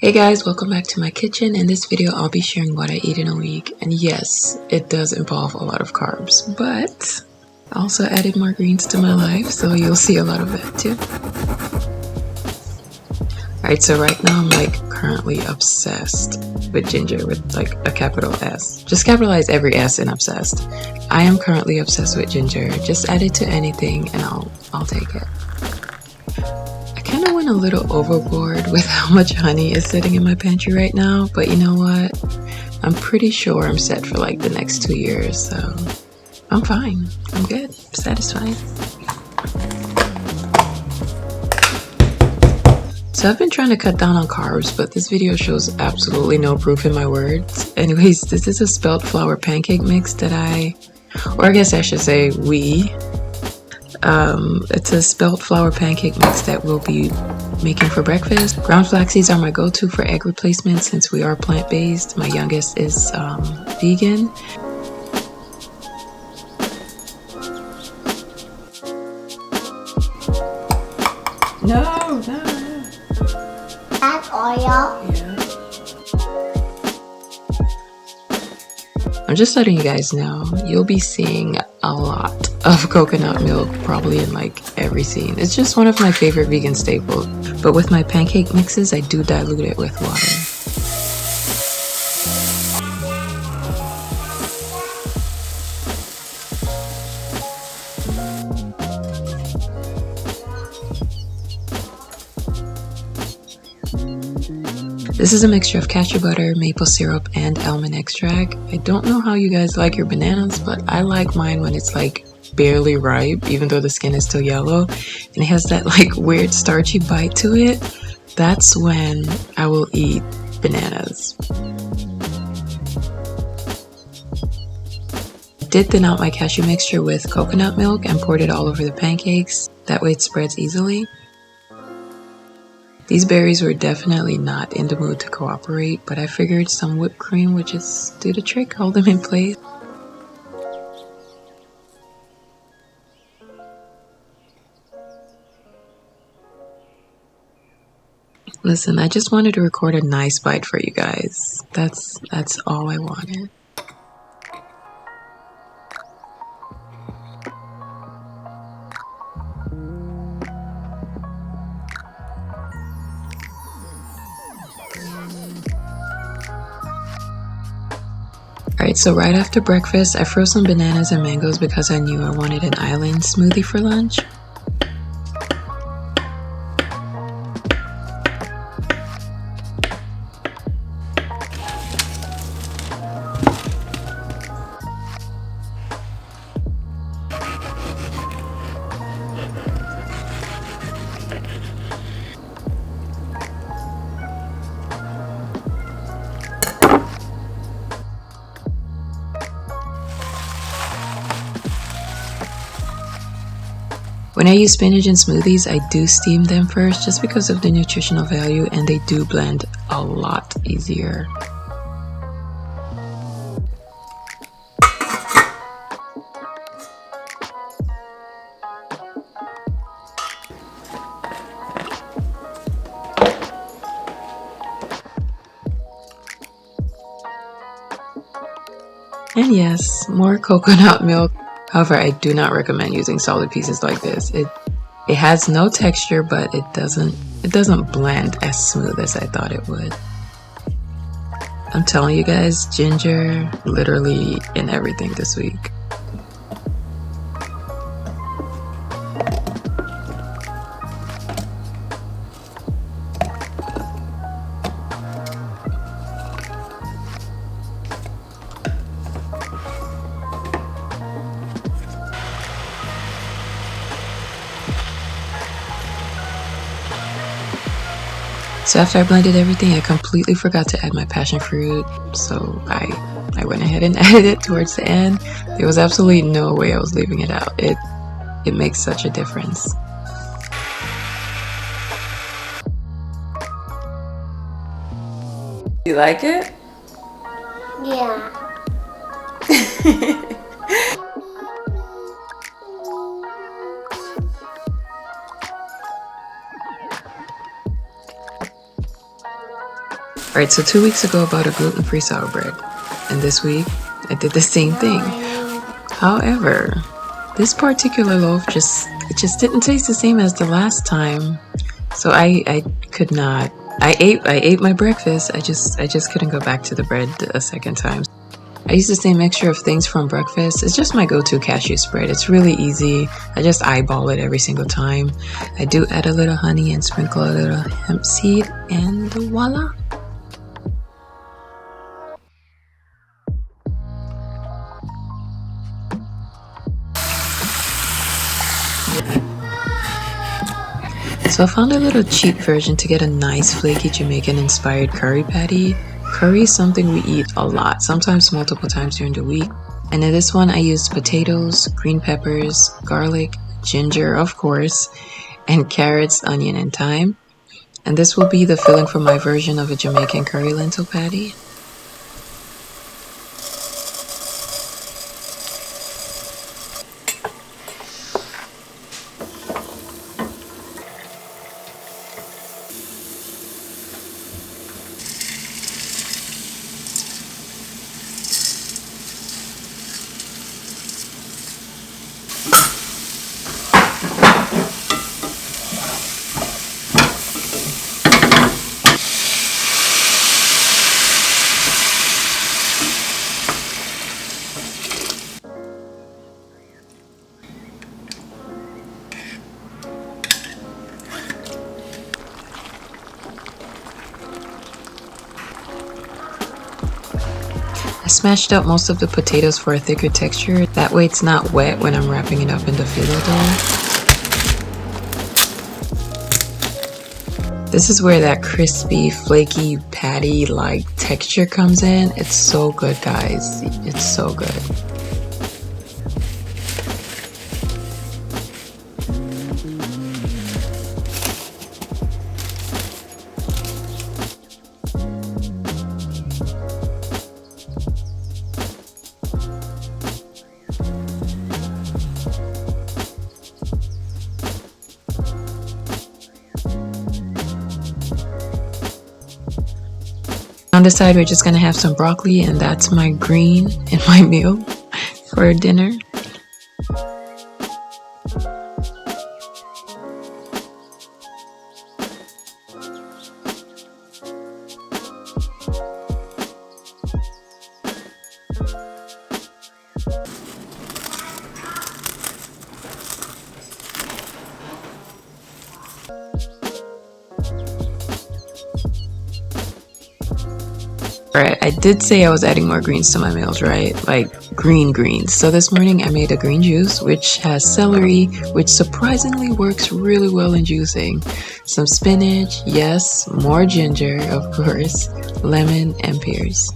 Hey guys, welcome back to my kitchen. In this video, I'll be sharing what I eat in a week. And yes, it does involve a lot of carbs, but I also added more greens to my life, so you'll see a lot of that too. Alright, so right now I'm currently obsessed with ginger with a capital S. Just capitalize every S in obsessed. I am currently obsessed with ginger. Just add it to anything and I'll take it. I kind of went a little overboard with how much honey is sitting in my pantry right now, but you know what? I'm pretty sure I'm set for the next 2 years, so I'm fine. I'm good. Satisfied. So I've been trying to cut down on carbs, but this video shows absolutely no proof in my words. Anyways, this is a spelt flour pancake mix that or I guess I should say it's a spelt flour pancake mix that we'll be making for breakfast. Ground flax seeds are my go-to for egg replacement since we are plant-based. My youngest is vegan. No. That's oil. Yeah. I'm just letting you guys know, you'll be seeing a lot of coconut milk probably in every scene. It's just one of my favorite vegan staples. But with my pancake mixes, I do dilute it with water. This is a mixture of cashew butter, maple syrup, and almond extract. I don't know how you guys like your bananas, but I like mine when it's barely ripe, even though the skin is still yellow, and it has that weird starchy bite to it. That's when I will eat bananas. I did thin out my cashew mixture with coconut milk and poured it all over the pancakes. That way it spreads easily. These berries were definitely not in the mood to cooperate, but I figured some whipped cream would just do the trick, hold them in place. Listen, I just wanted to record a nice bite for you guys. That's all I wanted. Alright, so right after breakfast, I froze some bananas and mangoes because I knew I wanted an island smoothie for lunch. When I use spinach in smoothies, I do steam them first just because of the nutritional value, and they do blend a lot easier. And yes, more coconut milk. However, I do not recommend using solid pieces like this. It has no texture, but it doesn't blend as smooth as I thought it would. I'm telling you guys, ginger literally in everything this week. So after I blended everything, I completely forgot to add my passion fruit, so I went ahead and added it towards the end. There was absolutely no way I was leaving it out. It makes such a difference. You like it? Yeah. Alright, so 2 weeks ago I bought a gluten-free sour bread, and this week I did the same thing. However, this particular loaf just didn't taste the same as the last time. So I could not. I ate my breakfast. I just couldn't go back to the bread a second time. I use the same mixture of things from breakfast. It's just my go-to cashew spread. It's really easy. I just eyeball it every single time. I do add a little honey and sprinkle a little hemp seed, and voila. So I found a little cheap version to get a nice flaky Jamaican inspired curry patty. Curry is something we eat a lot, sometimes multiple times during the week. And in this one I used potatoes, green peppers, garlic, ginger of course, and carrots, onion, and thyme. And this will be the filling for my version of a Jamaican curry lentil patty. I smashed up most of the potatoes for a thicker texture. That way it's not wet when I'm wrapping it up in the phyllo dough. This is where that crispy, flaky, patty-like texture comes in. It's so good, guys. It's so good. On the side, we're just gonna have some broccoli, and that's my green in my meal for dinner. Alright, I did say I was adding more greens to my meals, right? Like green greens. So this morning I made a green juice which has celery, which surprisingly works really well in juicing. Some spinach, yes, more ginger, of course, lemon, and pears.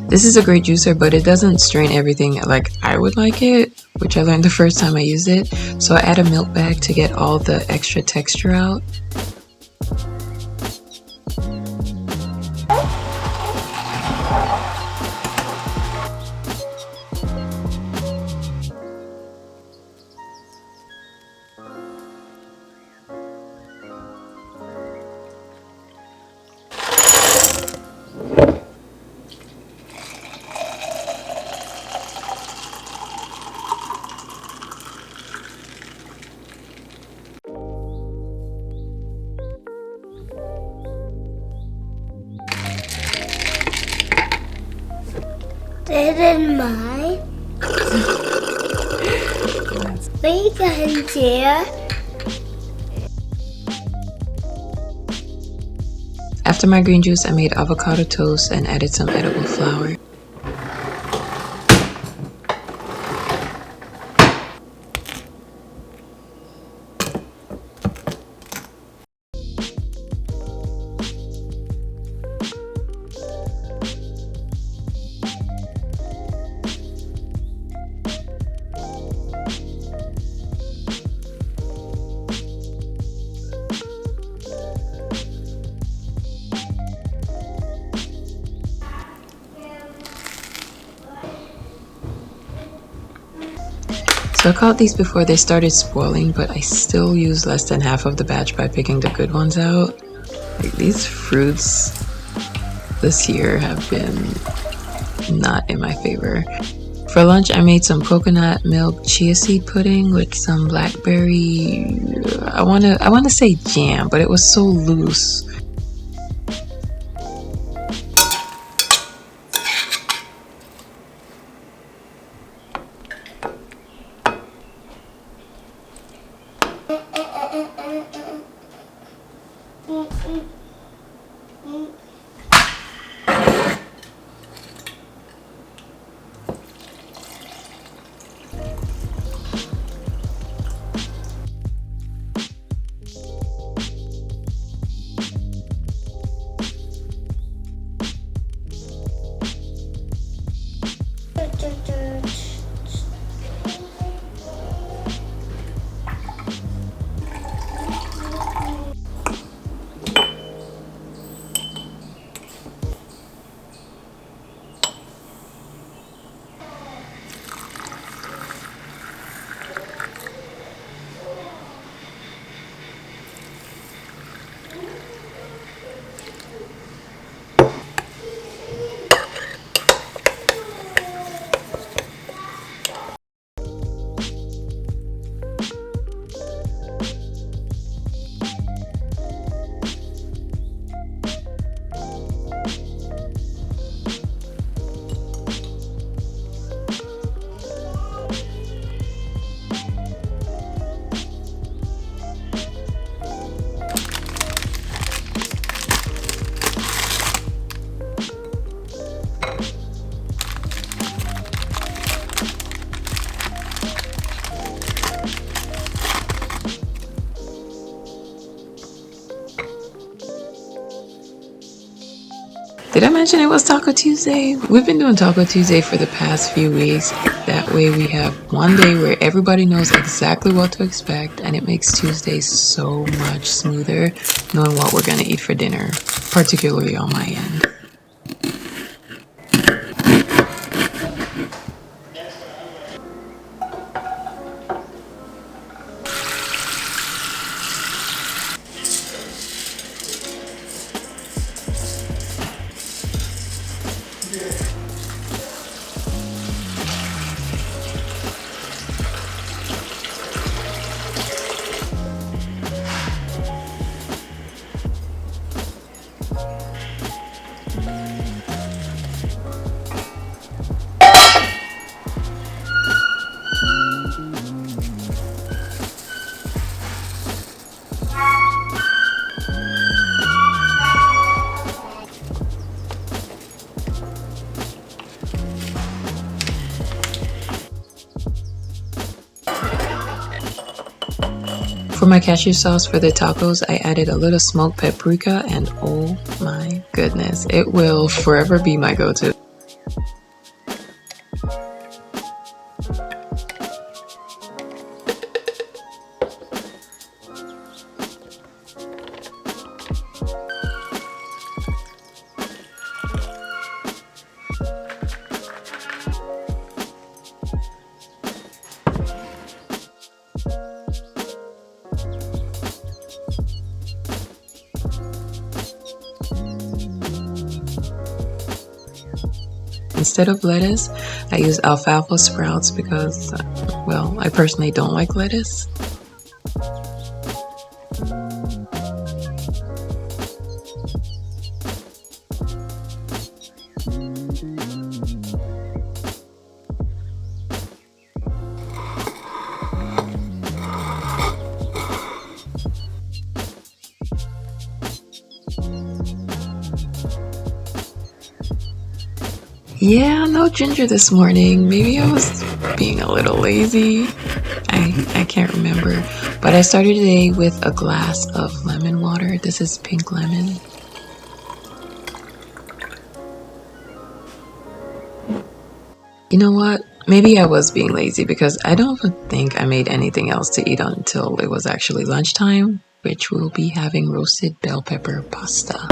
This is a great juicer, but it doesn't strain everything like I would like it, which I learned the first time I used it. So I add a milk bag to get all the extra texture out. This is mine. We can share. After my green juice, I made avocado toast and added some edible flour. So I caught these before they started spoiling, but I still used less than half of the batch by picking the good ones out. Like, these fruits this year have been not in my favor. For lunch, I made some coconut milk chia seed pudding with some blackberry, I wanna say jam, but it was so loose. Did I mention it was Taco Tuesday? We've been doing Taco Tuesday for the past few weeks. That way we have one day where everybody knows exactly what to expect, and it makes Tuesdays so much smoother knowing what we're gonna eat for dinner, particularly on my end. For my cashew sauce for the tacos, I added a little smoked paprika, and oh my goodness, it will forever be my go-to. Instead of lettuce, I use alfalfa sprouts because, well, I personally don't like lettuce. Yeah, no ginger this morning. Maybe I was being a little lazy. I can't remember. But I started today with a glass of lemon water. This is pink lemon. You know what? Maybe I was being lazy because I don't think I made anything else to eat until it was actually lunchtime, which we'll be having roasted bell pepper pasta.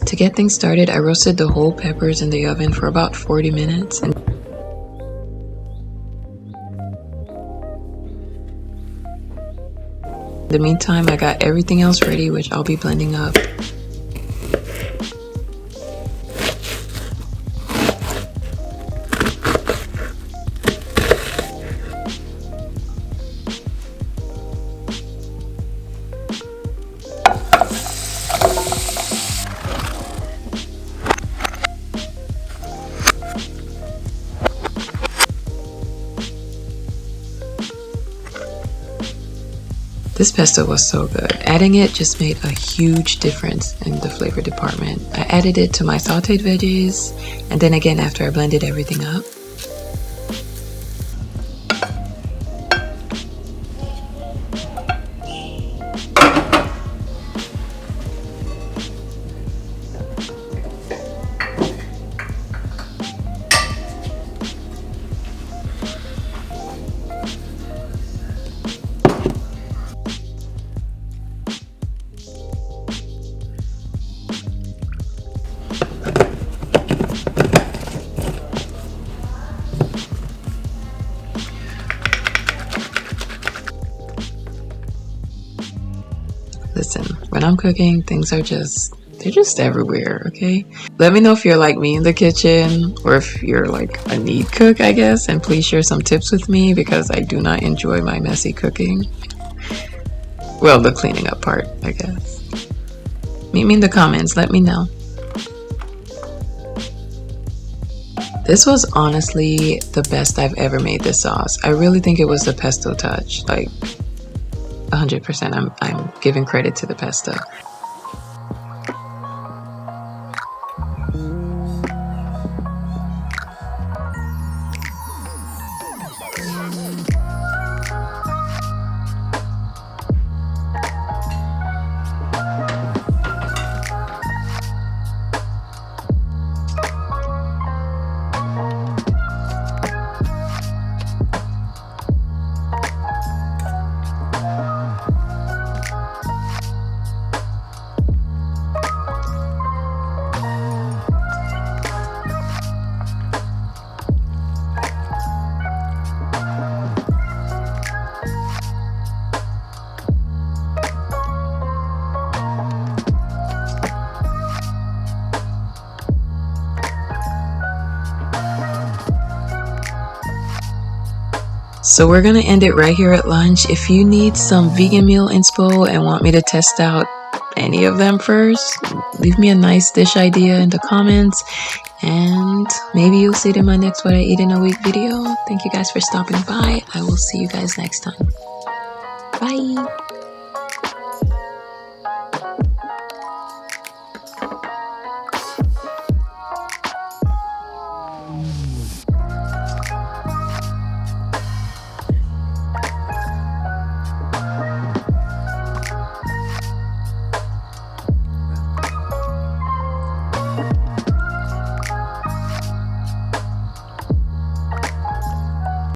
To To get things started, I roasted the whole peppers in the oven for about 40 minutes. And in the meantime, I got everything else ready, which I'll be blending up. This pesto was so good. Adding it just made a huge difference in the flavor department. I added it to my sauteed veggies, and then again after I blended everything up. Listen, when I'm cooking, things are they're just everywhere, okay? Let me know if you're like me in the kitchen, or if you're like a neat cook, I guess, and please share some tips with me because I do not enjoy my messy cooking. Well, the cleaning up part, I guess. Meet me in the comments, let me know. This was honestly the best I've ever made this sauce. I really think it was the pesto touch, like 100%. I'm giving credit to the pesto. So we're gonna end it right here at lunch. If you need some vegan meal inspo and want me to test out any of them first, leave me a nice dish idea in the comments, and maybe you'll see it in my next What I Eat in a Week video. Thank you guys for stopping by. I will see you guys next time. Bye.